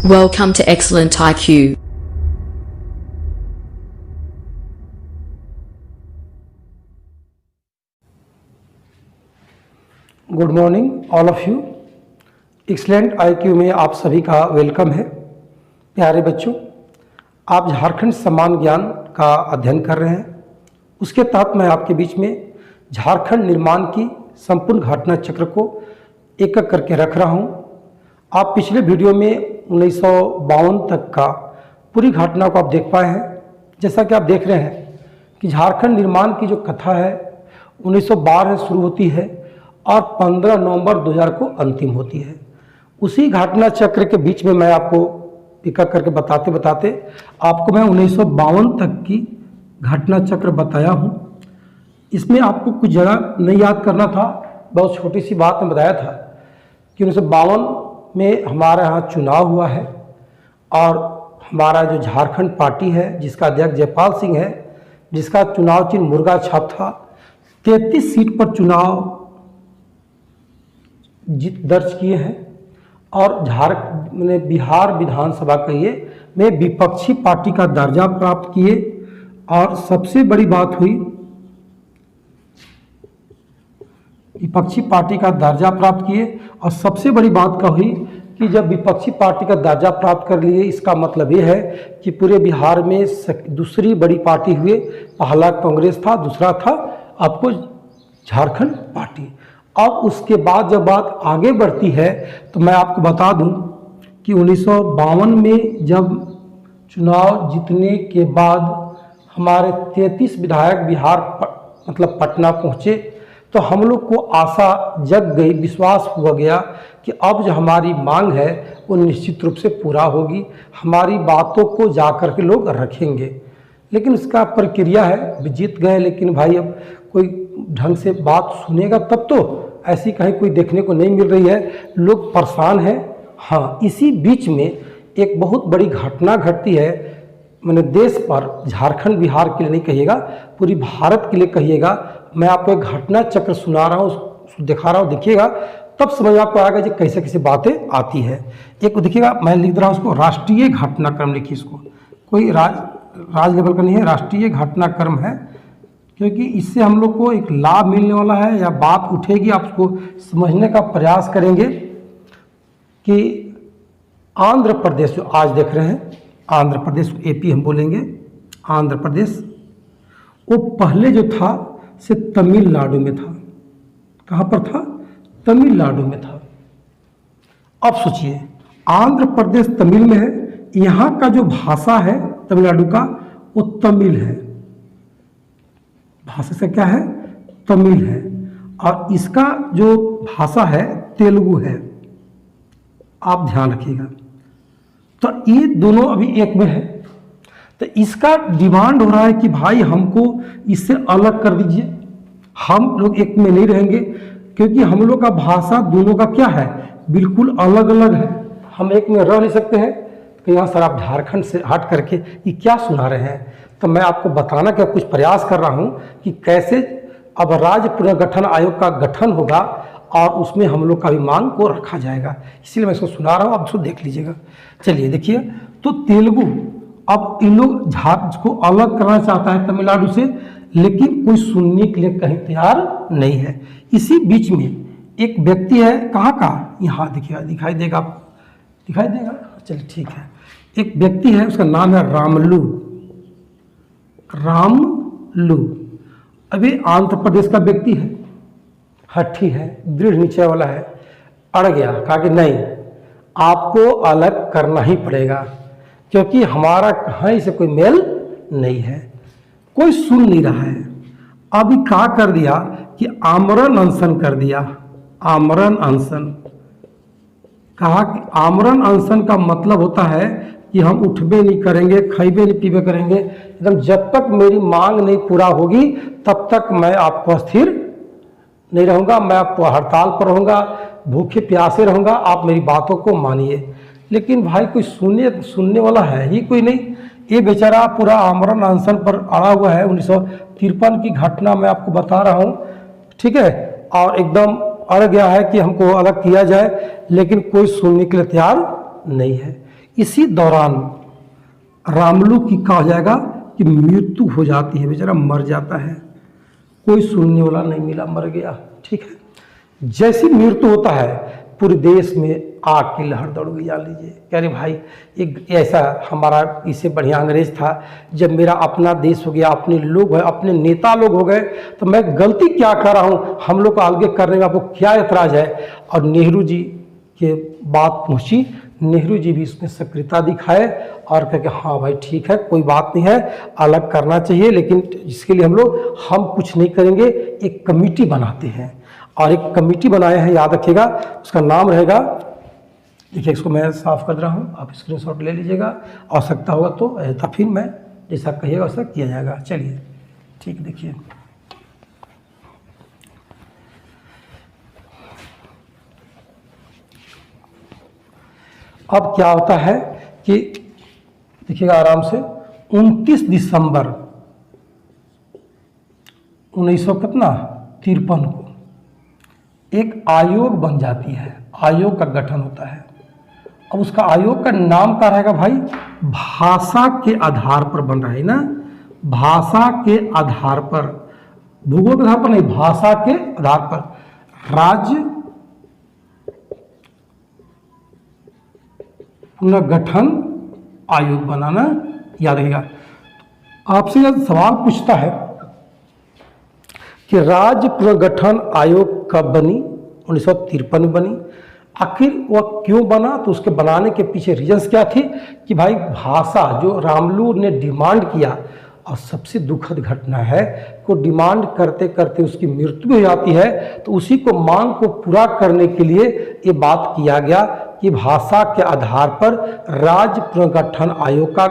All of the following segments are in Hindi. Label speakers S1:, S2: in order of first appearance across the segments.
S1: Welcome to Excellent IQ.
S2: Good morning all of you. Excellent IQ में आप सभी का वेलकम है। प्यारे बच्चों, आप झारखंड समान ज्ञान का अध्ययन कर रहे हैं। उसके तहत मैं आपके बीच में झारखंड निर्माण की संपूर्ण घटना चक्र को एक एक करके रख रहा हूं। आप पिछले वीडियो में 1952 तक का पूरी घटना को आप देख पाए हैं। जैसा कि आप देख रहे हैं कि झारखंड निर्माण की जो कथा है 1912 से शुरू होती है और 15 नवंबर 2000 को अंतिम होती है। उसी घटना चक्र के बीच में मैं आपको एक एक करके बताते बताते आपको मैं 1952 तक की घटना चक्र बताया हूँ। इसमें आपको कुछ जगह नहीं याद करना था। बहुत छोटी सी बात मैं बताया था कि 1952 में हमारे यहाँ चुनाव हुआ है और हमारा जो झारखंड पार्टी है जिसका अध्यक्ष जयपाल सिंह है, जिसका चुनाव चिन्ह मुर्गा छाप था, 33 सीट पर चुनाव जीत दर्ज किए हैं और बिहार विधानसभा के लिए में विपक्षी पार्टी का दर्जा प्राप्त किए। और सबसे बड़ी बात हुई, विपक्षी पार्टी का दर्जा प्राप्त किए और सबसे बड़ी बात क्या हुई कि जब विपक्षी पार्टी का दर्जा प्राप्त कर लिए, इसका मतलब ये है कि पूरे बिहार में दूसरी बड़ी पार्टी हुए। पहला कांग्रेस था, दूसरा था आपको झारखंड पार्टी। अब उसके बाद जब बात आगे बढ़ती है तो मैं आपको बता दूं कि 1952 में जब चुनाव जीतने के बाद हमारे 33 विधायक बिहार मतलब पटना पहुंचे तो हम लोग को आशा जग गई, विश्वास हुआ गया कि अब जो हमारी मांग है वो निश्चित रूप से पूरा होगी, हमारी बातों को जा कर के लोग रखेंगे। लेकिन इसका प्रक्रिया है, जीत गए लेकिन भाई अब कोई ढंग से बात सुनेगा तब तो, ऐसी कहीं कोई देखने को नहीं मिल रही है, लोग परेशान हैं। हाँ, इसी बीच में एक बहुत बड़ी घटना घटती है, मैंने देश पर, झारखंड बिहार के लिए नहीं कहिएगा, पूरी भारत के लिए कहिएगा। मैं आपको एक घटना चक्र सुना रहा हूँ, दिखा रहा हूँ, देखिएगा तब समझ आपको आएगा कि कैसे कैसे बातें आती है। एक देखिएगा, मैं लिख रहा हूँ उसको राष्ट्रीय घटनाक्रम, लिखिए इसको, कोई राज लेवल का नहीं है, राष्ट्रीय घटनाक्रम है, क्योंकि इससे हम लोग को एक लाभ मिलने वाला है या बात उठेगी, आप उसको समझने का प्रयास करेंगे कि आंध्र प्रदेश जो आज देख रहे हैं, आंध्र प्रदेश, एपी हम बोलेंगे, आंध्र प्रदेश, वो पहले जो था से तमिलनाडु में था। कहाँ पर था? तमिलनाडु में था। अब सोचिए, आंध्र प्रदेश तमिल में है, यहाँ का जो भाषा है तमिलनाडु का वो तमिल है, भाषा से क्या है? तमिल है। और इसका जो भाषा है तेलुगु है, आप ध्यान रखिएगा। तो ये दोनों अभी एक में है, तो इसका डिमांड हो रहा है कि भाई हमको इससे अलग कर दीजिए, हम लोग एक में नहीं रहेंगे, क्योंकि हम लोग का भाषा दोनों का क्या है? बिल्कुल अलग अलग है, हम एक में रह नहीं सकते हैं। तो यहाँ सर आप झारखंड से हट करके ये क्या सुना रहे हैं? तो मैं आपको बताना का कुछ प्रयास कर रहा हूँ कि कैसे अब राज्य पुनर्गठन आयोग का गठन होगा और उसमें हम लोग का भी मांग को रखा जाएगा, इसीलिए मैं इसको सुना रहा हूँ, आप इसको देख लीजिएगा। चलिए देखिए, तो तेलुगु, अब इन लोग को अलग करना चाहता है तमिलनाडु से, लेकिन कोई सुनने के लिए कहीं तैयार नहीं है। इसी बीच में एक व्यक्ति है, कहाँ का? यहाँ देखिएगा, दिखाई देगा आपको, दिखाई देगा, चलिए ठीक है। एक व्यक्ति है, उसका नाम है रामलू। रामलू अभी आंध्र प्रदेश का व्यक्ति है, हठी है, दृढ़ निश्चय वाला है, अड़ गया, कहा कि नहीं, आपको अलग करना ही पड़ेगा, क्योंकि हमारा कहीं से कोई मेल नहीं है, कोई सुन नहीं रहा है। अभी क्या कर दिया कि आमरण अनशन कर दिया। आमरण अनशन, कहा कि आमरण अनशन का मतलब होता है कि हम उठबे नहीं करेंगे, खाइबे नहीं पीबे करेंगे, एकदम जब तक मेरी मांग नहीं पूरा होगी तब तक मैं आपको स्थिर नहीं रहूँगा, मैं आपको हड़ताल पर रहूँगा, भूखे प्यासे रहूँगा, आप मेरी बातों को मानिए। लेकिन भाई कोई सुनने वाला है ही कोई नहीं। ये बेचारा पूरा आमरण अनशन पर अड़ा हुआ है। 1953 की घटना मैं आपको बता रहा हूँ, ठीक है, और एकदम अड़ गया है कि हमको अलग किया जाए, लेकिन कोई सुनने के लिए तैयार नहीं है। इसी दौरान रामलू की कहा जाएगा कि मृत्यु हो जाती है, बेचारा मर जाता है, कोई सुनने वाला नहीं मिला, मर गया। ठीक है, जैसी मृत्यु होता है पूरे देश में आग की लहर दौड़ गई। जान लीजिए, कह रहे भाई एक ऐसा हमारा इससे बढ़िया अंग्रेज था, जब मेरा अपना देश हो गया, अपने लोग है, अपने नेता लोग हो गए, तो मैं गलती क्या कर रहा हूँ, हम लोग को आगे करने में आपको क्या एतराज़ है। और नेहरू जी के बात पहुँची, नेहरू जी भी इसमें सक्रियता दिखाए और कह के हाँ भाई ठीक है, कोई बात नहीं है, अलग करना चाहिए, लेकिन इसके लिए हम कुछ नहीं करेंगे, एक कमेटी बनाते हैं। और एक कमेटी बनाए हैं, याद रखिएगा, उसका नाम रहेगा, देखिए इसको मैं साफ कर रहा हूँ, आप स्क्रीनशॉट ले लीजिएगा, आवश्यकता होगा तो फिर मैं जैसा कहिएगा वैसा किया जाएगा। चलिए ठीक, देखिए अब क्या होता है कि देखिएगा आराम से, 29 दिसंबर 1953 को एक आयोग बन जाती है, आयोग का गठन होता है। अब उसका आयोग का नाम क्या रहेगा भाई, भाषा के आधार पर बन रहा है ना, भाषा के आधार पर, भूगोल के आधार पर नहीं, भाषा के आधार पर राज्य पुनर्गठन आयोग बनाना। याद रखिएगा, आपसे यह सवाल पूछता है कि राज्य पुनर्गठन आयोग कब बनी, 1953 में बनी। आखिर वह क्यों बना, तो उसके बनाने के पीछे रीजंस क्या थे कि भाई भाषा जो रामलू ने डिमांड किया, और सबसे दुखद घटना है को डिमांड करते करते उसकी मृत्यु हो जाती है, तो उसी को मांग को पूरा करने के लिए ये बात किया गया कि भाषा के आधार पर राज्य पुनर्गठन आयोग का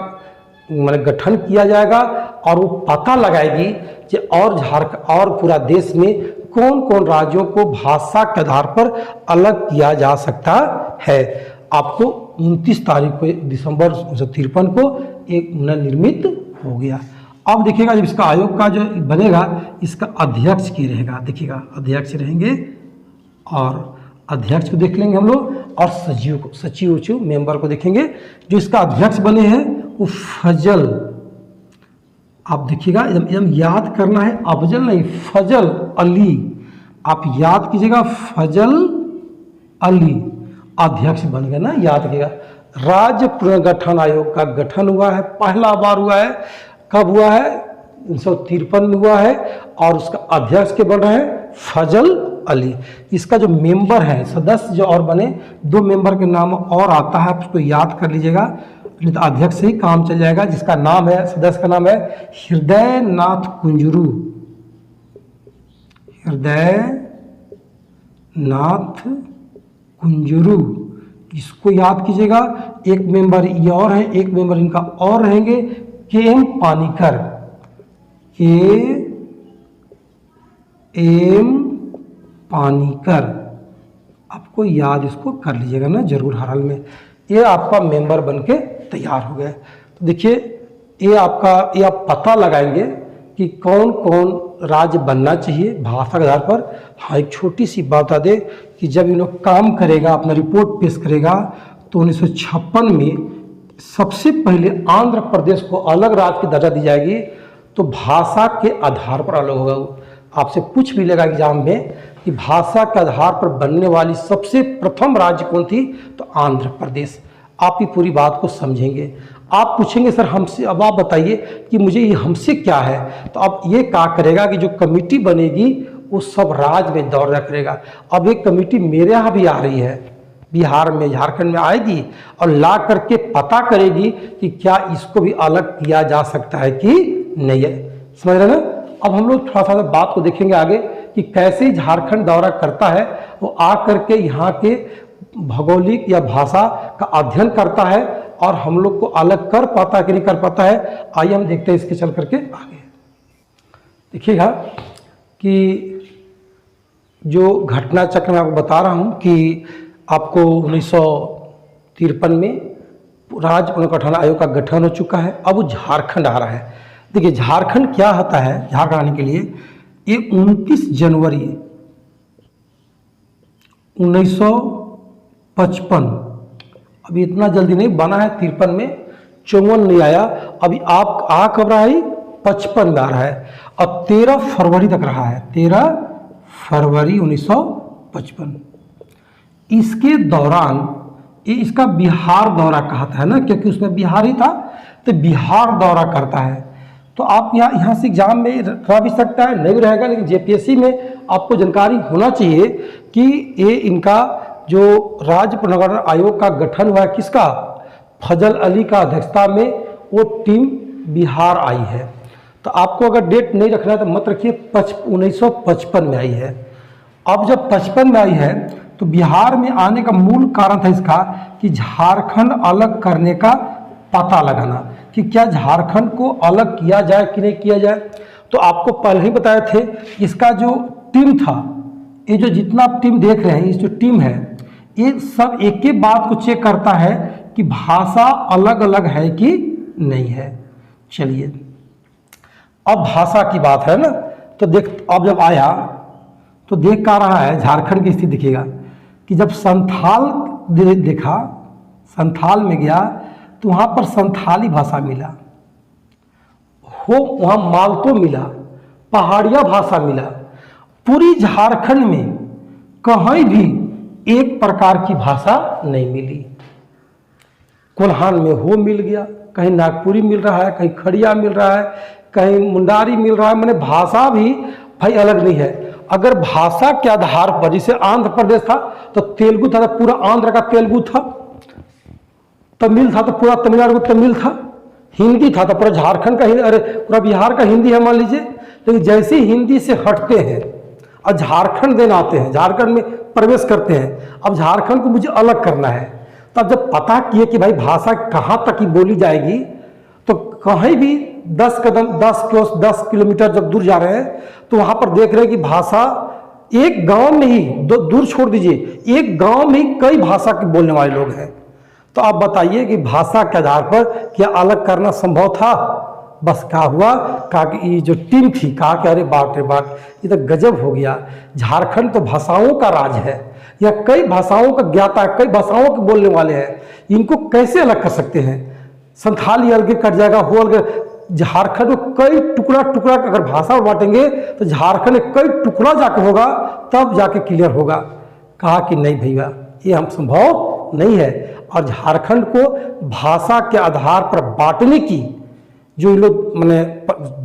S2: गठन किया जाएगा, और वो पता लगाएगी कि और झारखंड और पूरा देश में कौन कौन राज्यों को भाषा के आधार पर अलग किया जा सकता है। आपको 29 तारीख को दिसंबर 1953 को एक निर्मित हो गया। अब देखिएगा, जब इसका आयोग का जो बनेगा, इसका अध्यक्ष की रहेगा, देखिएगा अध्यक्ष रहेंगे, और अध्यक्ष को देख लेंगे हम लोग, और सचिव को, सचिव मेंबर को देखेंगे। जो इसका अध्यक्ष बने हैं वो फजल, आप देखिएगा एकदम याद करना है, अफजल नहीं, फजल अली, आप याद कीजिएगा, फजल अली अध्यक्छ बन गए ना, याद रखिएगा। राज्य पुनर्गठन आयोग का गठन हुआ है, पहला बार हुआ है, कब हुआ है, 1953 में हुआ है, और उसका अध्यक्ष के बन रहे हैं फजल अली। इसका जो मेंबर है, सदस्य जो और बने, 2 मेंबर के नाम और आता है, आप उसको याद कर लीजिएगा, नहीं तो अध्यक्ष से ही काम चल जाएगा। जिसका नाम है, सदस्य का नाम है हृदय नाथ कुंजरू, हृदय नाथ कुंजरू, इसको याद कीजिएगा। एक मेंबर ये और है, एक मेंबर इनका और रहेंगे, के एम पानीकर, के एम पानीकर, आपको याद इसको कर लीजिएगा ना जरूर हर हाल में। ये आपका मेंबर बनके तैयार हो गए। तो देखिए, ये आप पता लगाएंगे कि कौन कौन राज्य बनना चाहिए भाषा के आधार पर। हाँ, एक छोटी सी बात बता दे कि जब इन लोग काम करेगा, अपना रिपोर्ट पेश करेगा, तो 1956 में सबसे पहले आंध्र प्रदेश को अलग राज्य की दर्जा दी जाएगी, तो भाषा के आधार पर अलग होगा। आपसे पूछ भी लेगा एग्जाम में कि भाषा के आधार पर बनने वाली सबसे प्रथम राज्य कौन थी, तो आंध्र प्रदेश। आप ही पूरी बात को समझेंगे। आप पूछेंगे सर हमसे, अब आप बताइए कि मुझे ये हमसे क्या है, तो अब ये क्या करेगा कि जो कमेटी बनेगी वो सब राज्य में दौरा करेगा। अब एक कमेटी मेरे यहाँ भी आ रही है, बिहार में, झारखंड में आएगी, और ला करके पता करेगी कि क्या इसको भी अलग किया जा सकता है कि नहीं है। समझ रहे ना। अब हम लोग थोड़ा सा बात को देखेंगे आगे कि कैसे झारखंड दौरा करता है, वो आ करके यहाँ के भौगोलिक या भाषा का अध्ययन करता है, और हम लोग को अलग कर पाता है कि नहीं कर पाता है। आइए हम देखते हैं इसके चल करके आगे। देखिएगा कि जो घटना चक्र मैं आपको बता रहा हूँ कि आपको 1953 में राज्य पुनर्गठन आयोग का गठन हो चुका है। अब वो झारखंड आ रहा है। देखिए झारखंड क्या होता है, झारखंड आने के लिए ये 29 जनवरी 1955 अभी इतना जल्दी नहीं बना है 53 में, 54 नहीं आया, अभी आप आ कब रहा है, 55 में आ रहा है, और 13 फरवरी तक रहा है, 13 फरवरी 1955। इसके दौरान ये इसका बिहार दौरा कहता है ना, क्योंकि उसमें बिहार ही था, तो बिहार दौरा करता है। तो आप यहाँ से एग्जाम में रह भी सकता है, नहीं भी रहेगा, लेकिन जेपीएससी में आपको जानकारी होना चाहिए कि ये इनका जो राज्य पुनर्गठन आयोग का गठन हुआ है किसका, फजल अली का अध्यक्षता में वो टीम बिहार आई है। तो आपको अगर डेट नहीं रखना है तो मत रखिए, 1955 में आई है। अब जब 55 में आई है तो बिहार में आने का मूल कारण था इसका कि झारखंड अलग करने का पता लगाना, कि क्या झारखंड को अलग किया जाए कि नहीं किया जाए। तो आपको पहले ही बताए थे, इसका जो टीम था, ये जो जितना आप टीम देख रहे हैं, इस जो टीम है, ये सब एक ही बात को चेक करता है कि भाषा अलग अलग है कि नहीं है। चलिए अब भाषा की बात है ना, तो देख अब जब आया तो देख का रहा है झारखंड की स्थिति दिखेगा कि जब संथाल देखा, संथाल में गया तो वहाँ पर संथाली भाषा मिला, हो वहाँ मालतो मिला, पहाड़िया भाषा मिला। पूरी झारखंड में कहीं भी एक प्रकार की भाषा नहीं मिली। कोल्हान में हो मिल गया, कहीं नागपुरी मिल रहा है, कहीं खड़िया मिल रहा है, कहीं मुंडारी मिल रहा है, मैंने भाषा भी भाई अलग नहीं है। अगर भाषा के आधार पर, जैसे आंध्र प्रदेश था तो तेलुगु था तो पूरा आंध्र का तेलुगु था, तमिल था तो पूरा तमिलनाडु का तमिल था, हिंदी था तो पूरा झारखंड का हिंदी, अरे पूरा बिहार का हिंदी है मान लीजिए। लेकिन जैसे हिंदी से हटते हैं और झारखंड देने आते हैं, झारखंड में प्रवेश करते हैं, अब झारखंड को मुझे अलग करना है, तब जब पता किए कि भाई भाषा कहाँ तक ही बोली जाएगी, तो कहीं भी 10 कदम 10 किलोमीटर जब दूर जा रहे हैं तो वहाँ पर देख रहे हैं कि भाषा एक गांव में ही, दूर छोड़ दीजिए, एक गांव में ही कई भाषा के बोलने वाले लोग हैं। तो आप बताइए कि भाषा के आधार पर क्या अलग करना संभव था? बस क्या हुआ, कहा कि ये जो टीम थी, कहा कि अरे बाप रे बाप, ये तो गजब हो गया, झारखंड तो भाषाओं का राज है, या कई भाषाओं का ज्ञाता है, कई भाषाओं के बोलने वाले हैं, इनको कैसे अलग कर सकते हैं? संथाली अलग कट जाएगा, हो अलग, झारखंड को कई टुकड़ा टुकड़ा अगर भाषा बांटेंगे तो झारखंड कई टुकड़ा जाके होगा, तब जाके क्लियर होगा। कहा कि नहीं भैया, ये हम संभव नहीं है। और झारखंड को भाषा के आधार पर बांटने की जो ये लोग मैंने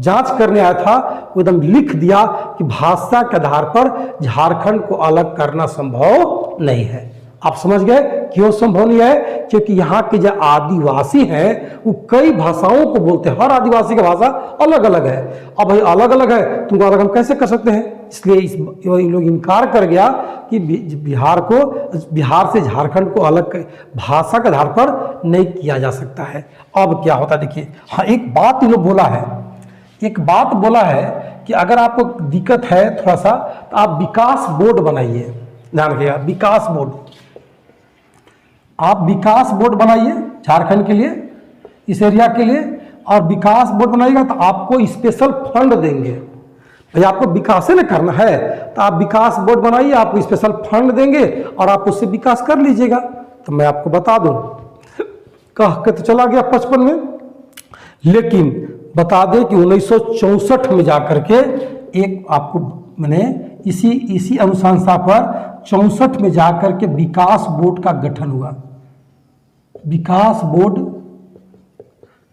S2: जांच करने आया था, वो एकदम लिख दिया कि भाषा के आधार पर झारखंड को अलग करना संभव नहीं है। आप समझ गए क्यों संभव नहीं है? क्योंकि यहाँ के जो आदिवासी हैं वो कई भाषाओं को बोलते हैं, हर आदिवासी की भाषा अलग अलग है। अब भाई अलग अलग है, तुमको अलग हम कैसे कर सकते हैं? इसलिए ये लोग इनकार कर गया कि बिहार से झारखंड को अलग भाषा के आधार पर नहीं किया जा सकता है। अब क्या होता देखिए, हाँ एक बात इन लोग बोला है, एक बात बोला है कि अगर आपको दिक्कत है थोड़ा सा तो आप विकास बोर्ड बनाइए। ध्यान रखिएगा, विकास बोर्ड, आप विकास बोर्ड बनाइए झारखंड के लिए, इस एरिया के लिए, और विकास बोर्ड बनाइएगा तो आपको स्पेशल फंड देंगे। भाई आपको विकास न करना है तो आप विकास बोर्ड बनाइए, आपको स्पेशल फंड देंगे और आप उससे विकास कर लीजिएगा। तो मैं आपको बता दूं, कह के तो चला गया 55 में, लेकिन बता दें कि 1964 में जाकर के एक आपको मैंने इसी अनुशंसा पर 64 में जाकर के विकास बोर्ड का गठन हुआ। विकास बोर्ड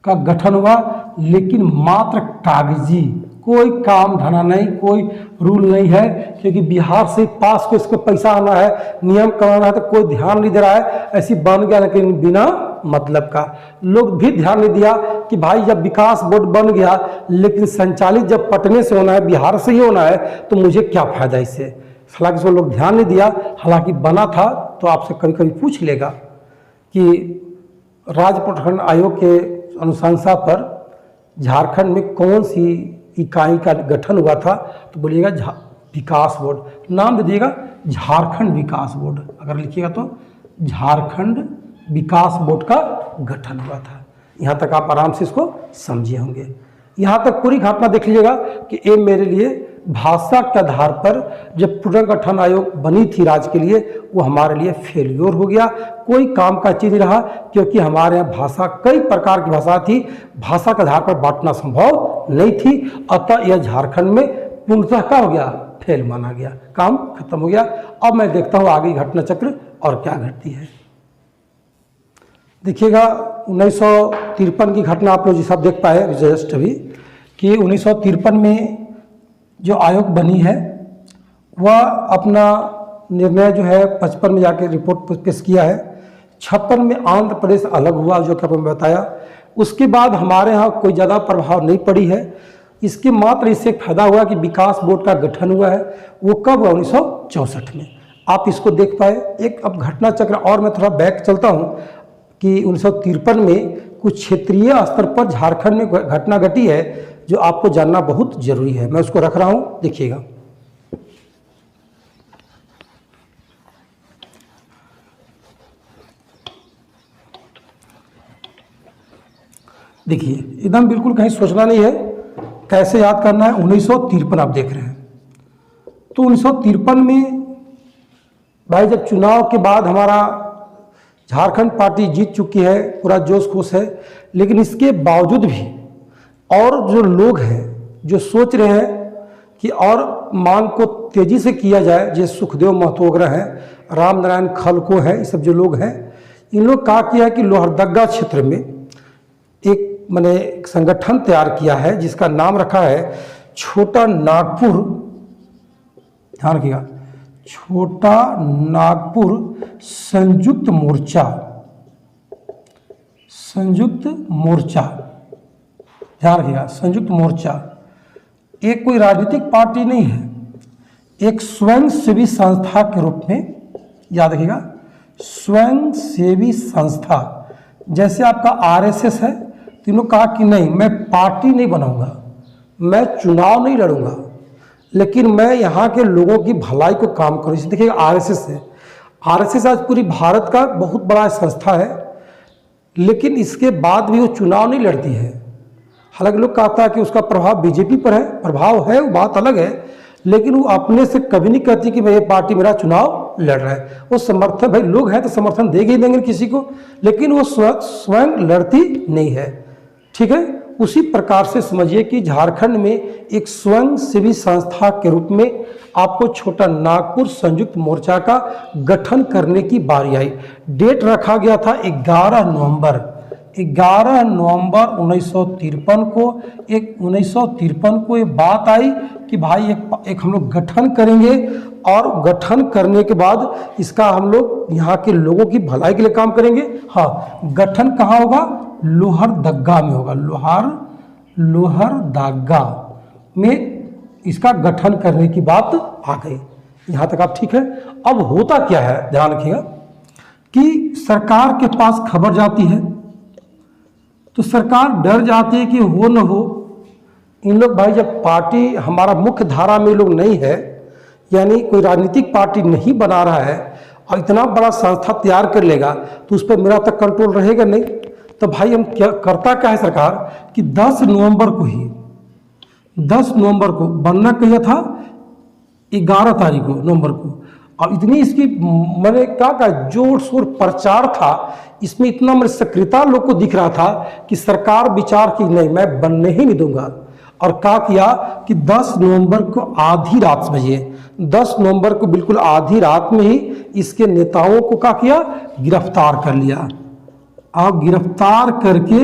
S2: का गठन हुआ, लेकिन मात्र कागजी, कोई काम धना नहीं, कोई रूल नहीं है, क्योंकि बिहार से पास को इसको पैसा आना है, नियम कराना है, तो कोई ध्यान नहीं दे रहा है। ऐसी बन गया, लेकिन बिना मतलब का। लोग भी ध्यान नहीं दिया कि भाई जब विकास बोर्ड बन गया, लेकिन संचालित जब पटने से होना है, बिहार से ही होना है, तो मुझे क्या फायदा इससे? हालांकि इसको लोग ध्यान नहीं दिया। हालांकि बना था तो आपसे कभी कभी पूछ लेगा कि राज्य पुनर्गठन आयोग के अनुशंसा पर झारखंड में कौन सी इकाई का गठन हुआ था, तो बोलिएगा विकास बोर्ड, नाम दे दिएगा झारखंड विकास बोर्ड। अगर लिखिएगा तो झारखंड विकास बोर्ड का गठन हुआ था। यहाँ तक आप आराम से इसको समझे होंगे। यहाँ तक पूरी घटना देख लीजिएगा कि ये मेरे लिए भाषा के आधार पर जब पुनर्गठन आयोग बनी थी राज्य के लिए, वो हमारे लिए फेल्योर हो गया, कोई काम का चीज़ नहीं रहा, क्योंकि हमारे यहाँ भाषा कई प्रकार की भाषा थी, भाषा के आधार पर बांटना संभव नहीं थी। अतः यह झारखंड में पूर्णतः क्या हो गया, फेल माना गया, काम खत्म हो गया। अब मैं देखता हूँ आगे घटना चक्र और क्या घटती है। देखिएगा 1953 की घटना आप लोग सब देख पाए जस्ट अभी कि 1953 में जो आयोग बनी है वह अपना निर्णय जो है 55 में जाके रिपोर्ट पेश किया है। 56 में आंध्र प्रदेश अलग हुआ, जो कि आपको मैं बताया। उसके बाद हमारे यहाँ कोई ज़्यादा प्रभाव नहीं पड़ी है। इसके मात्र इससे फायदा हुआ कि विकास बोर्ड का गठन हुआ है। वो कब हुआ, 1964 में। आप इसको देख पाए। एक अब घटना चक्र और मैं थोड़ा बैक चलता हूँ कि 1953 में कुछ क्षेत्रीय स्तर पर झारखंड में घटना घटी है जो आपको जानना बहुत जरूरी है। मैं उसको रख रहा हूँ, देखिएगा। देखिए एकदम बिल्कुल कहीं सोचना नहीं है, कैसे याद करना है। 1953 आप देख रहे हैं, तो 1953 में भाई जब चुनाव के बाद हमारा झारखंड पार्टी जीत चुकी है, पूरा जोश खोश है, लेकिन इसके बावजूद भी और जो लोग हैं जो सोच रहे हैं कि और मांग को तेजी से किया जाए, जैसे सुखदेव महतो वगैरह हैं, राम नारायण खलको है, ये सब जो लोग हैं, इन लोग क्या किया कि लोहरदगा क्षेत्र में एक एक संगठन तैयार किया है जिसका नाम रखा है छोटा नागपुर, ध्यान रखिएगा, छोटा नागपुर संयुक्त मोर्चा। संयुक्त मोर्चा, ध्यान रखिएगा, संयुक्त मोर्चा एक कोई राजनीतिक पार्टी नहीं है, एक स्वयंसेवी संस्था के रूप में, याद रखिएगा, स्वयंसेवी संस्था। जैसे आपका आरएसएस है, तीनों कहा कि नहीं मैं पार्टी नहीं बनाऊंगा, मैं चुनाव नहीं लड़ूंगा, लेकिन मैं यहाँ के लोगों की भलाई को काम करूँ। इसे देखिए आरएसएस है। आरएसएस आज पूरी भारत का बहुत बड़ा संस्था है, लेकिन इसके बाद भी वो चुनाव नहीं लड़ती है। हालांकि लोग कहता है कि उसका प्रभाव बीजेपी पर है, प्रभाव है, वो बात अलग है, लेकिन वो अपने से कभी नहीं कहती कि मैं ये पार्टी मेरा चुनाव लड़ रहा है। वो समर्थन, भाई लोग हैं तो समर्थन देंगे ही देंगे किसी को, लेकिन वो स्वयं लड़ती नहीं है। ठीक है, उसी प्रकार से समझिए कि झारखंड में एक स्वयंसेवी संस्था के रूप में आपको छोटा नागपुर संयुक्त मोर्चा का गठन करने की बारी आई। डेट रखा गया था 11 नवंबर 1953 को। 1953 को ये बात आई कि भाई एक हम लोग गठन करेंगे, और गठन करने के बाद इसका हम लोग यहाँ के लोगों की भलाई के लिए काम करेंगे। हाँ, गठन कहाँ होगा, लोहरदगा में होगा, लोहरदगा में इसका गठन करने की बात आ गई। यहाँ तक आप ठीक है। अब होता क्या है, ध्यान रखिएगा कि सरकार के पास खबर जाती है तो सरकार डर जाती है कि हो न हो इन लोग, भाई जब पार्टी हमारा मुख्य धारा में लोग नहीं है, यानी कोई राजनीतिक पार्टी नहीं बना रहा है और इतना बड़ा संस्था तैयार कर लेगा तो उस पर मेरा तक कंट्रोल रहेगा नहीं। तो भाई हम क्या करता क्या है सरकार कि 10 नवंबर को बनना कहिया था 11 तारीख को नवंबर को, और इतनी इसकी मैंने क्या जोर शोर प्रचार था, इसमें इतना मेरे सक्रियता लोग को दिख रहा था कि सरकार विचार की नहीं मैं बनने ही नहीं दूंगा। और क्या किया कि 10 नवंबर को आधी रात, समझिए 10 नवंबर को बिल्कुल आधी रात में ही इसके नेताओं को क्या किया, गिरफ्तार कर लिया और गिरफ्तार करके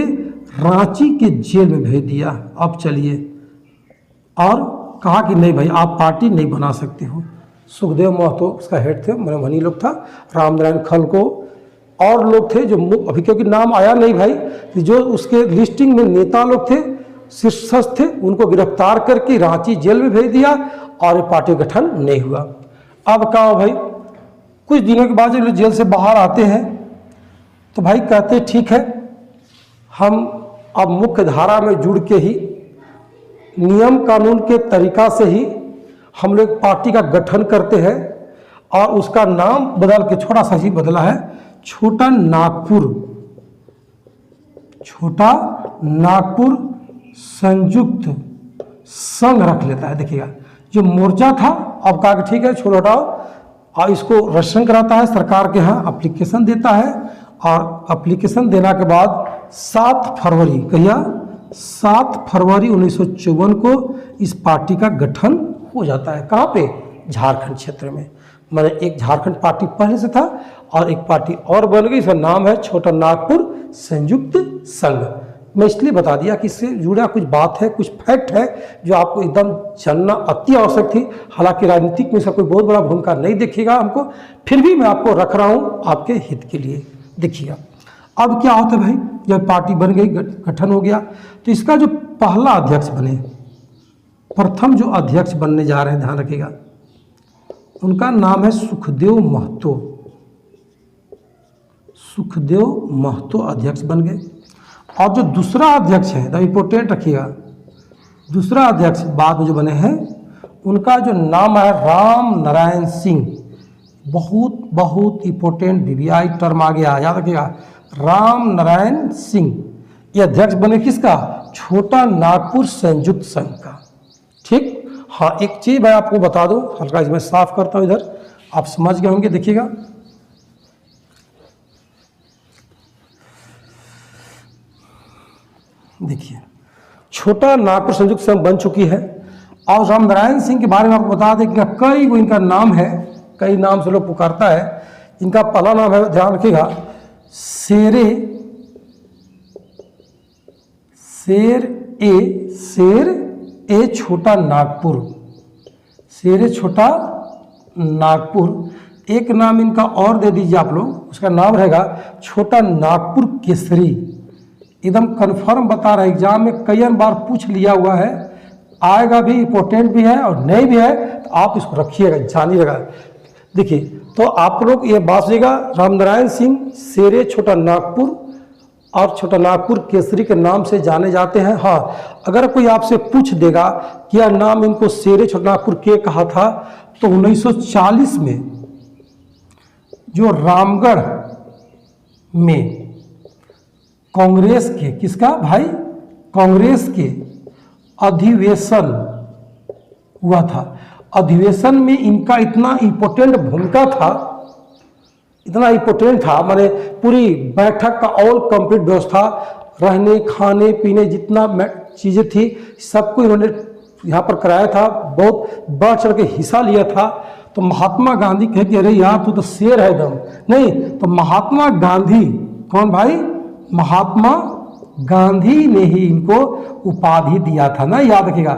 S2: रांची के जेल में भेज दिया। अब चलिए, और कहा कि नहीं भाई आप पार्टी नहीं बना सकते हो। सुखदेव महतो उसका हेड थे, वही लोग था, राम नारायण खलको और लोग थे जो अभी क्योंकि नाम आया नहीं भाई, जो उसके लिस्टिंग में नेता लोग थे, शीर्षस्थ थे, उनको गिरफ्तार करके रांची जेल में भेज दिया और ये पार्टी गठन नहीं हुआ। अब क्या भाई, कुछ दिनों के बाद जब जेल से बाहर आते हैं तो भाई कहते ठीक है हम अब मुख्य धारा में जुड़ के ही नियम कानून के तरीका से ही हम लोग पार्टी का गठन करते हैं, और उसका नाम बदल के छोटा सा ही बदला है, छोटा नागपुर संयुक्त संघ रख लेता है। देखिएगा जो मोर्चा था अब कहा कि ठीक है छोड़ो हटाओ, और इसको रजिस्ट्रेशन कराता है सरकार के यहाँ, एप्लीकेशन देता है, और एप्लीकेशन देने के बाद 7 फरवरी कहिया 7 फरवरी 1954 को इस पार्टी का गठन हो जाता है। कहाँ पे? झारखंड क्षेत्र में। मैंने एक झारखंड पार्टी पहले से था और एक पार्टी और बन गई, इसका नाम है छोटा नागपुर संयुक्त संघ। मैं इसलिए बता दिया कि इससे जुड़ा कुछ बात है, कुछ फैक्ट है जो आपको एकदम जानना अति आवश्यक थी। हालांकि राजनीतिक में इसका कोई बहुत बड़ा भूमिका नहीं दिखेगा हमको, फिर भी मैं आपको रख रहा हूँ आपके हित के लिए। देखिएगा अब क्या होता है भाई, जब पार्टी बन गई, गठन हो गया, तो इसका जो पहला अध्यक्ष बने, प्रथम जो अध्यक्ष बनने जा रहे हैं, ध्यान रखिएगा, उनका नाम है सुखदेव महतो। सुखदेव महतो अध्यक्ष बन गए। और जो दूसरा अध्यक्ष है, द इम्पोर्टेंट रखिएगा, दूसरा अध्यक्ष बाद में जो बने हैं, उनका जो नाम है राम नारायण सिंह। बहुत बहुत इम्पोर्टेंट वीवीआई टर्म आ गया, याद रखिएगा, राम नारायण सिंह। ये अध्यक्ष बने किसका? छोटा नागपुर संयुक्त संघ का। ठीक। हाँ, एक चीज़ मैं आपको बता दूं, हल्का मैं साफ करता हूं, इधर आप समझ गए होंगे। देखिएगा देखिए, छोटा नागपुर संयुक्त संघ बन चुकी है। और राम नारायण सिंह के बारे में आपको बता दें कि कई वो इनका नाम है, कई नाम से लोग पुकारता है। इनका पहला नाम है, ध्यान रखिएगा, शेर ए छोटा नागपुर। शेर ए छोटा नागपुर। एक नाम इनका और दे दीजिए आप लोग, उसका नाम रहेगा छोटा नागपुर केसरी। एकदम कंफर्म बता रहे, एग्जाम में कई बार पूछ लिया हुआ है, आएगा भी, इम्पोर्टेंट भी है और नहीं भी है, तो आप इसको रखिएगा, जानिएगा। देखिए, तो आप लोग ये बात सुनिएगा, राम नारायण सिंह शेरे छोटा नागपुर और छोटा नागपुर केसरी के नाम से जाने जाते हैं। हाँ, अगर कोई आपसे पूछ देगा कि यह नाम इनको शेरे छोटा नागपुर के कहा था, तो 1940 में जो रामगढ़ में कांग्रेस के, किसका भाई? कांग्रेस के अधिवेशन हुआ था। अधिवेशन में इनका इतना इम्पोर्टेंट भूमिका था, इतना इम्पोर्टेंट था, माने पूरी बैठक का ऑल कंप्लीट व्यवस्था, रहने खाने पीने जितना चीज़ें थी, सबको इन्होंने यहाँ पर कराया था, बहुत बढ़ चढ़ के हिस्सा लिया था। तो महात्मा गांधी कहे कि अरे यार तू तो शेर है एकदम, नहीं तो महात्मा गांधी, कौन भाई? महात्मा गांधी ने ही इनको उपाधि दिया था ना, याद रखिएगा।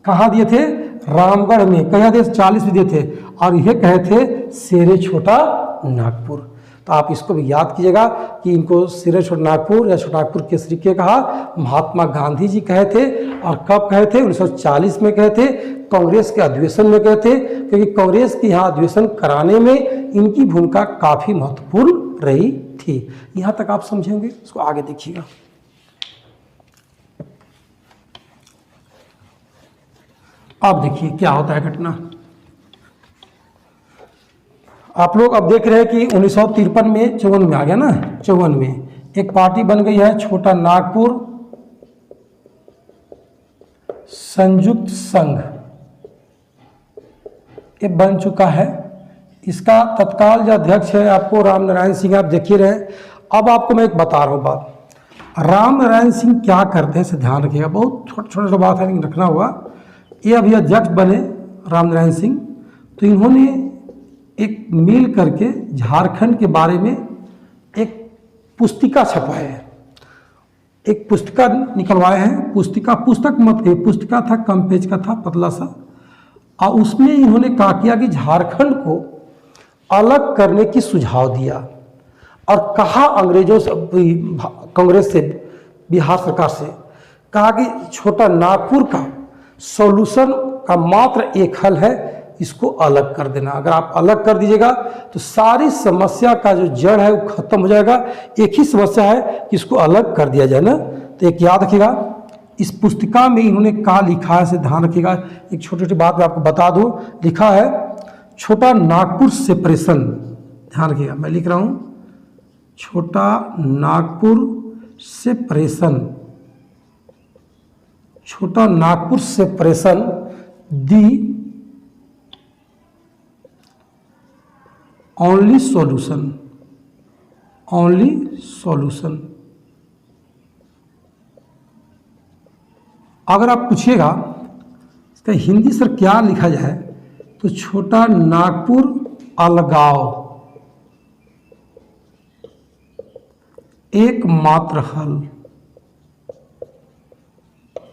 S2: कहाँ दिए थे? रामगढ़ में। कहाँ दिए? 40 में दिए थे, और यह कहे थे शेरे छोटा नागपुर। तो आप इसको भी याद कीजिएगा कि इनको शेरे छोटा नागपुर या छोटा नागपुर केसरी के कहा महात्मा गांधी जी कहे थे। और कब कहे थे? 1940 में कहे थे, कांग्रेस के अधिवेशन में कहे थे, क्योंकि कांग्रेस के यहाँ अधिवेशन कराने में इनकी भूमिका काफ़ी महत्वपूर्ण रही थी। यहाँ तक आप समझेंगे, इसको आगे देखिएगा। अब देखिए क्या होता है घटना। आप लोग अब देख रहे हैं कि 1953 में 54 में आ गया ना, 54 में एक पार्टी बन गई है छोटा नागपुर संयुक्त संघ। ये बन चुका है। इसका तत्काल जो अध्यक्ष है आपको राम नारायण सिंह, आप देखिए रहे। अब आपको मैं एक बता रहा हूँ बात, राम नारायण सिंह क्या करते हैं, इसे ध्यान रखिएगा। बहुत छोटा छोटा बात है लेकिन रखना हुआ। ये अभी अध्यक्ष बने राम नारायण सिंह, तो इन्होंने एक मिल करके झारखंड के बारे में एक पुस्तिका छपवाए हैं, एक पुस्तिका निकलवाए हैं। पुस्तक मत कहिए, पुस्तिका था, कम पेज का था, पतला सा। और उसमें इन्होंने कहा किया कि झारखंड को अलग करने की सुझाव दिया, और कहा अंग्रेजों से, कांग्रेस से, बिहार सरकार से, कहा कि छोटा नागपुर का सॉल्यूशन का मात्र एक हल है, इसको अलग कर देना। अगर आप अलग कर दीजिएगा तो सारी समस्या का जो जड़ है वो खत्म हो जाएगा। एक ही समस्या है कि इसको अलग कर दिया जाए ना। तो एक याद रखिएगा, इस पुस्तिका में इन्होंने क्या लिखा है, इसे ध्यान रखिएगा। एक छोटी छोटी बात मैं आपको बता दूं, लिखा है छोटा नागपुर सेपरेशन। ध्यान रखिएगा, मैं लिख रहा हूं छोटा नागपुर सेपरेशन। छोटा Nagpur separation the only solution, only solution. अगर आप पूछिएगा इसका हिंदी सर क्या लिखा जाए, तो छोटा नागपुर अलगाव एकमात्र हल।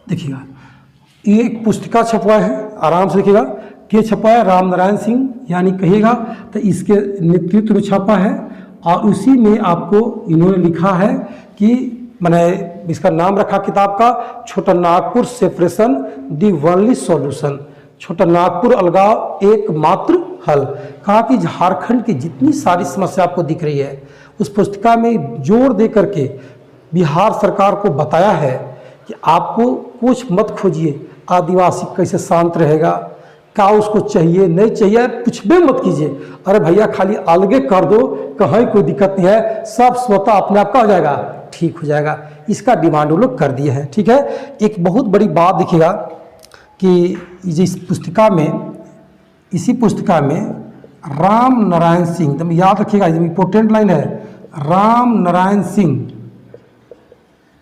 S2: देखिएगा ये एक पुस्तिका छपवा है, आराम से देखिएगा, के छपा है राम नारायण सिंह, यानी कहिएगा तो इसके नेतृत्व में छपा है, और उसी में आपको इन्होंने लिखा है कि मैंने इसका नाम रखा किताब का छोटा Nagpur separation the only solution, छोटा नागपुर अलगाव एकमात्र हल। कहा कि झारखंड की जितनी सारी समस्या आपको दिख रही है, उस पुस्तिका में जोर दे करके बिहार सरकार को बताया है कि आपको कुछ मत खोजिए, आदिवासी कैसे शांत रहेगा, क्या उसको चाहिए नहीं चाहिए, कुछ भी मत कीजिए। अरे भैया खाली अलगे कर दो, कहीं कोई दिक्कत नहीं है, सब स्वतः अपने आप का हो जाएगा, ठीक हो जाएगा। इसका डिमांड वो लोग कर दिए हैं। ठीक है, एक बहुत बड़ी बात देखिएगा कि इस पुस्तिका में, इसी पुस्तिका में राम नारायण सिंह, एकदम याद रखिएगा, एकदम इम्पोर्टेंट लाइन है, राम नारायण सिंह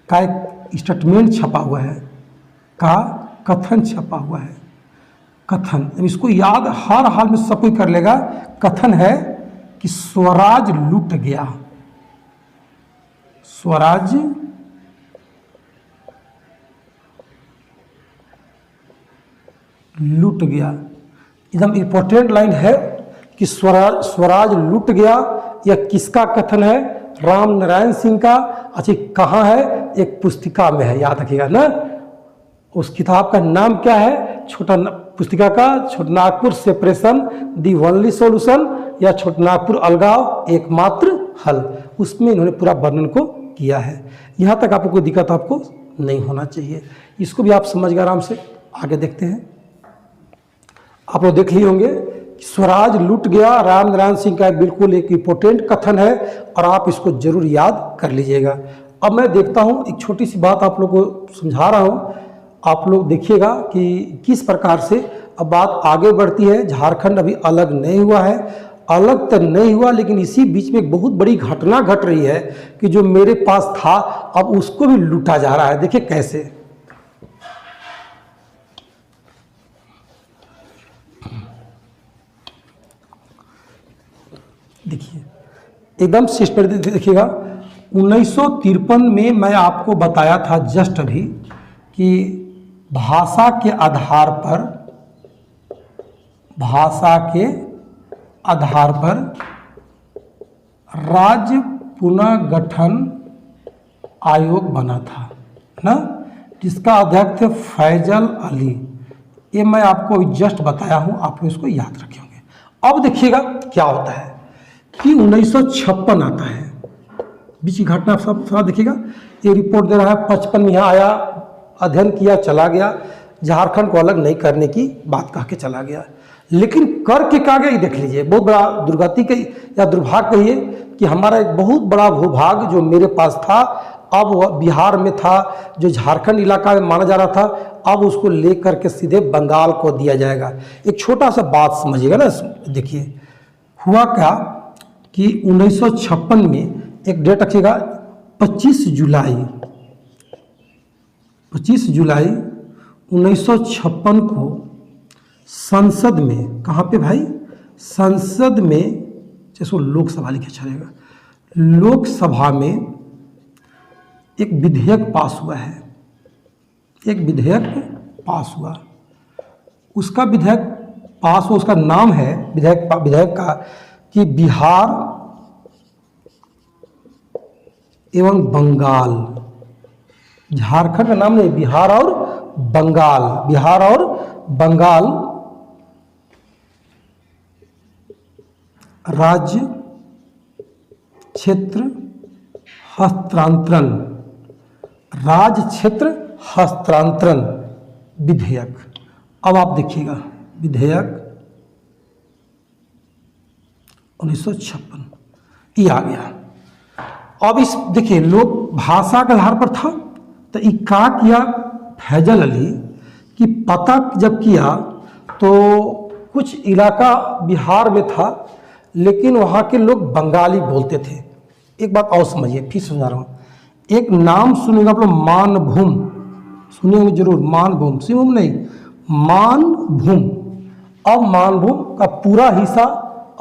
S2: का एक स्टेटमेंट छपा हुआ है, का कथन छपा हुआ है। कथन इसको याद हर हाल में सब कोई कर लेगा। कथन है कि स्वराज लूट गया, स्वराज लूट गया। एकदम इंपॉर्टेंट लाइन है कि स्वराज लूट गया। यह किसका कथन है? राम नारायण सिंह का। अच्छा कहाँ है? एक पुस्तिका में है, याद रखिएगा ना। उस किताब का नाम क्या है? पुस्तिका का छोटा Nagpur separation the only solution, या छोटा नागपुर अलगाव एकमात्र हल। उसमें इन्होंने पूरा वर्णन को किया है। यहाँ तक आपको कोई दिक्कत आपको नहीं होना चाहिए। इसको भी आप समझ गए आराम से। आगे देखते हैं। आप लोग देख लिए होंगे कि स्वराज लूट गया, राम नारायण सिंह का बिल्कुल एक इम्पोर्टेंट कथन है, और आप इसको जरूर याद कर लीजिएगा। अब मैं देखता हूँ, एक छोटी सी बात आप लोग को समझा रहा हूँ, आप लोग देखिएगा कि किस प्रकार से अब बात आगे बढ़ती है। झारखंड अभी अलग नहीं हुआ है, अलग तो नहीं हुआ, लेकिन इसी बीच में एक बहुत बड़ी घटना घट रही है कि जो मेरे पास था अब उसको भी लूटा जा रहा है। देखिए कैसे। देखिए एकदम सिस्टम देखिएगा। 1953 में मैं आपको बताया था जस्ट अभी कि भाषा के आधार पर, भाषा के आधार पर राज्य पुनर्गठन आयोग बना था ना, जिसका अध्यक्ष थे फैजल अली। ये मैं आपको जस्ट बताया हूँ, आप लोग इसको याद रखेंगे। अब देखिएगा क्या होता है कि 1956 आता है, बीच की घटना सब थोड़ा देखिएगा। ये रिपोर्ट दे रहा है 55 में यहाँ आया, अध्ययन किया, चला गया, झारखंड को अलग नहीं करने की बात कह के चला गया। लेकिन करके क्या गया ये देख लीजिए। बहुत बड़ा दुर्गति के या दुर्भाग्य कहिए कि हमारा एक बहुत बड़ा भूभाग जो मेरे पास था, अब वह बिहार में था, जो झारखंड इलाका में माना जा रहा था, अब उसको लेकर के सीधे बंगाल को दिया जाएगा। एक छोटा सा बात समझिएगा ना। देखिए हुआ क्या कि 1956 में एक डेट रखिएगा, 25 जुलाई 1956 को संसद में, कहाँ पे भाई? संसद में, जैसे लोकसभा लिखा चलेगा, लोकसभा में एक विधेयक पास हुआ है। एक विधेयक पास हुआ, उसका विधेयक पास हुआ, उसका नाम है विधेयक का कि बिहार एवं बंगाल, झारखंड का नाम नहीं, बिहार और बंगाल, बिहार और बंगाल राज्य क्षेत्र हस्तांतरण, राज्य क्षेत्र हस्तांतरण विधेयक। अब आप देखिएगा विधेयक 1956 ये आ गया। अब इस देखिए लोग भाषा के आधार पर था, तो ये क्या किया फैजल अली कि पता जब किया तो कुछ इलाका बिहार में था लेकिन वहाँ के लोग बंगाली बोलते थे। एक बात और समझिए, फिर समझा रहा हूँ। एक नाम सुनेगा आप लोग, मानभूम, सुने होंगे जरूर, मानभूम, सिमभूम नहीं, मानभूम। अब मानभूम का पूरा हिस्सा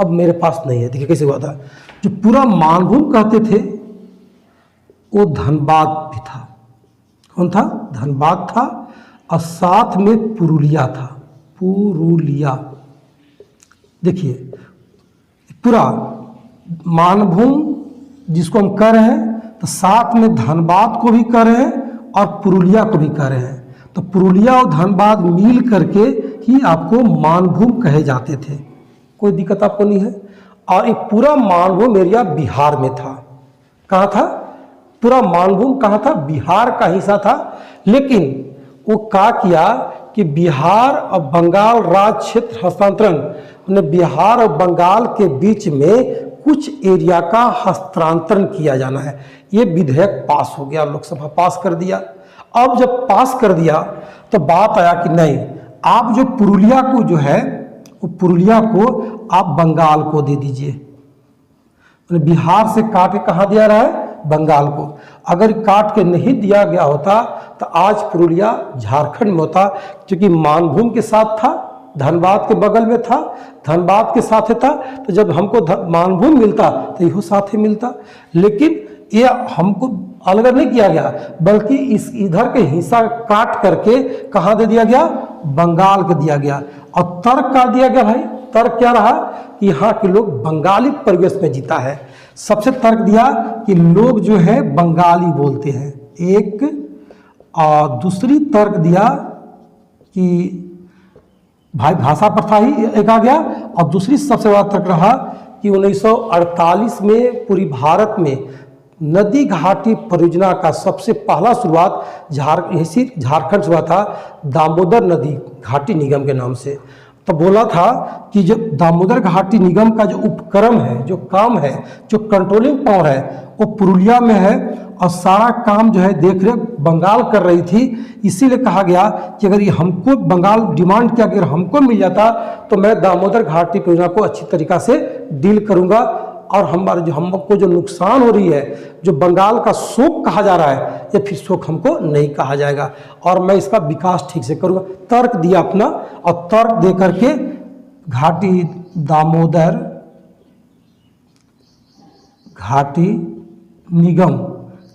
S2: अब मेरे पास नहीं है। देखिए कैसे हुआ था, जो पूरा मानभूम कहते थे वो धनबाद भी था। कौन था? धनबाद था, और साथ में पुरुलिया था, पुरुलिया। देखिए पूरा मानभूम जिसको हम कह रहे हैं, तो साथ में धनबाद को भी कह रहे हैं और पुरुलिया को भी कह रहे हैं। तो पुरुलिया और धनबाद मिल करके ही आपको मानभूम कहे जाते थे। कोई दिक्कत आपको नहीं है। और ये पूरा मानभूम एरिया बिहार में था। कहाँ था? पूरा मानभूम कहाँ था? बिहार का हिस्सा था। लेकिन वो क्या किया कि बिहार और बंगाल राज्य क्षेत्र हस्तांतरण, बिहार और बंगाल के बीच में कुछ एरिया का हस्तांतरण किया जाना है। ये विधेयक पास हो गया, लोकसभा पास कर दिया। अब जब पास कर दिया तो बात आया कि नहीं, आप जो पुरुलिया को जो है, वो पुरुलिया को आप बंगाल को दे दीजिए। बिहार से काट के कहाँ दिया रहा है? बंगाल को। अगर काट के नहीं दिया गया होता तो आज पुरुलिया झारखंड में होता, क्योंकि मानभूम के साथ था, धनबाद के बगल में था, धनबाद के साथ था। तो जब हमको मानभूम मिलता तो इहो साथ ही मिलता। लेकिन ये हमको अलग नहीं किया गया, बल्कि इस इधर के हिस्सा काट करके कहाँ दे दिया गया? बंगाल को दिया गया। और तर्क का दिया गया भाई, तर्क क्या रहा कि यहाँ के लोग बंगाली परिवेश में जीता है। सबसे तर्क दिया कि लोग जो है बंगाली बोलते हैं, एक। और दूसरी तर्क दिया कि भाई भाषा प्रथा ही एक आ गया। और दूसरी सबसे बड़ा तर्क रहा कि 1948 में पूरी भारत में नदी घाटी परियोजना का सबसे पहला शुरुआत झारखंड से हुआ था, दामोदर नदी घाटी निगम के नाम से। तो बोला था कि जो दामोदर घाटी निगम का जो उपक्रम है, जो काम है, जो कंट्रोलिंग पावर है, वो पुरुलिया में है। और सारा काम जो है देख रेख बंगाल कर रही थी। इसीलिए कहा गया कि अगर ये हमको, बंगाल डिमांड किया, अगर हमको मिल जाता तो मैं दामोदर घाटी परियोजना को अच्छी तरीक़ा से डील करूँगा, और हमारे जो हमको जो नुकसान हो रही है, जो बंगाल का शोक कहा जा रहा है, ये फिर शोक हमको नहीं कहा जाएगा, और मैं इसका विकास ठीक से करूँगा। तर्क दिया अपना, और तर्क दे करके घाटी दामोदर घाटी निगम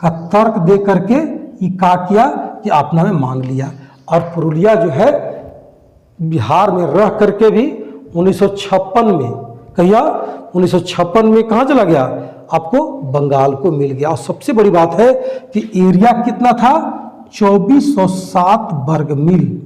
S2: का तर्क दे करके ये क्या किया कि अपना में मांग लिया। और पुरुलिया जो है बिहार में रह करके भी 1956 में, कहिया 1956 में कहाँ चला गया? आपको बंगाल को मिल गया। और सबसे बड़ी बात है कि एरिया कितना था? 2407 वर्ग मील।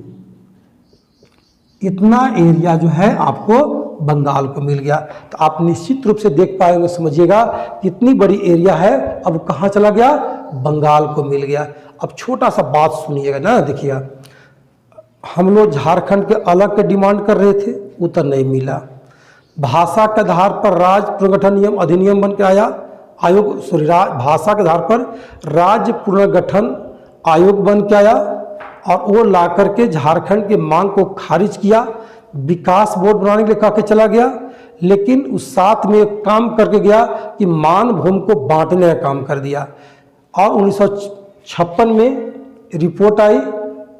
S2: इतना एरिया जो है आपको बंगाल को मिल गया। तो आप निश्चित रूप से देख पाएंगे, समझिएगा कितनी बड़ी एरिया है, अब कहाँ चला गया? बंगाल को मिल गया। अब छोटा सा बात सुनिएगा ना, देखिएगा, हम लोग झारखंड के अलग के डिमांड कर रहे थे, उत्तर नहीं मिला। भाषा के आधार पर राज्य पुनर्गठन नियम अधिनियम बन के आया, आयोग, सॉरी, भाषा के आधार पर राज्य पुनर्गठन आयोग बन के आया, और वो ला करके झारखंड की मांग को खारिज किया। विकास बोर्ड बनाने के लिए कह के चला गया, लेकिन उस साथ में एक काम करके गया कि मानभूम को बांटने का काम कर दिया। और 1956 में रिपोर्ट आई,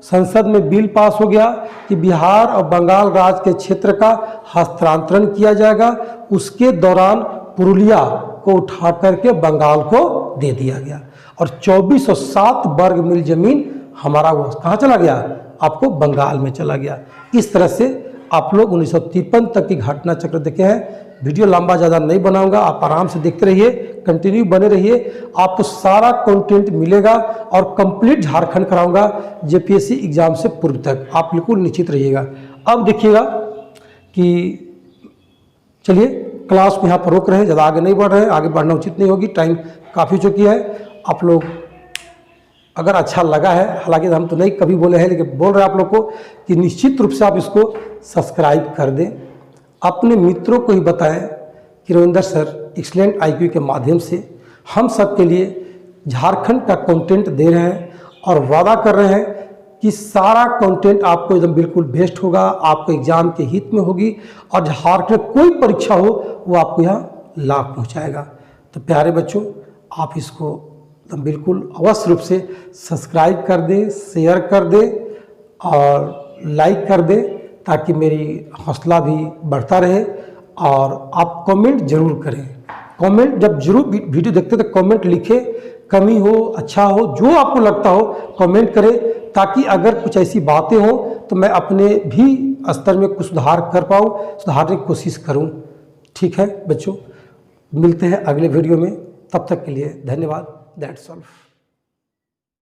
S2: संसद में बिल पास हो गया कि बिहार और बंगाल राज्य के क्षेत्र का हस्तांतरण किया जाएगा। उसके दौरान पुरुलिया को उठा करके बंगाल को दे दिया गया, और 2407 वर्ग मील जमीन हमारा वो कहाँ चला गया? आपको बंगाल में चला गया। इस तरह से आप लोग 1953 तक की घटना चक्र देखे हैं। वीडियो लंबा ज़्यादा नहीं बनाऊंगा, आप आराम से देखते रहिए, कंटिन्यू बने रहिए, आपको सारा कंटेंट मिलेगा, और कंप्लीट झारखंड कराऊंगा जेपीएससी एग्जाम से पूर्व तक, आप बिल्कुल निश्चित रहिएगा। अब देखिएगा कि चलिए क्लास को यहाँ पर रोक रहे हैं, ज़्यादा आगे नहीं बढ़ रहे हैं, आगे बढ़ना उचित नहीं होगी, टाइम काफ़ी हो चुकी है। आप लोग अगर अच्छा लगा है, हालांकि हम तो नहीं कभी बोले हैं, लेकिन बोल रहे हैं आप लोग को कि निश्चित रूप से आप इसको सब्सक्राइब कर दें, अपने मित्रों को ही बताएं कि रविंदर सर एक्सीलेंट IQ के माध्यम से हम सब के लिए झारखंड का कंटेंट दे रहे हैं, और वादा कर रहे हैं कि सारा कंटेंट आपको एकदम बिल्कुल बेस्ट होगा, आपको एग्जाम के हित में होगी और झारखंड में कोई परीक्षा हो वो आपको यहाँ लाभ पहुँचाएगा। तो प्यारे बच्चों, आप इसको एकदम बिल्कुल अवश्य रूप से सब्सक्राइब कर दें, शेयर कर दें और लाइक कर दें, ताकि मेरी हौसला भी बढ़ता रहे। और आप कमेंट जरूर करें। कमेंट जब जरूर वीडियो देखते तो कमेंट लिखें, कमी हो, अच्छा हो, जो आपको लगता हो कमेंट करें, ताकि अगर कुछ ऐसी बातें हों तो मैं अपने भी स्तर में कुछ सुधार कर पाऊँ, सुधारने की कोशिश करूँ। ठीक है बच्चों, मिलते हैं अगले वीडियो में, तब तक के लिए धन्यवाद। That's all.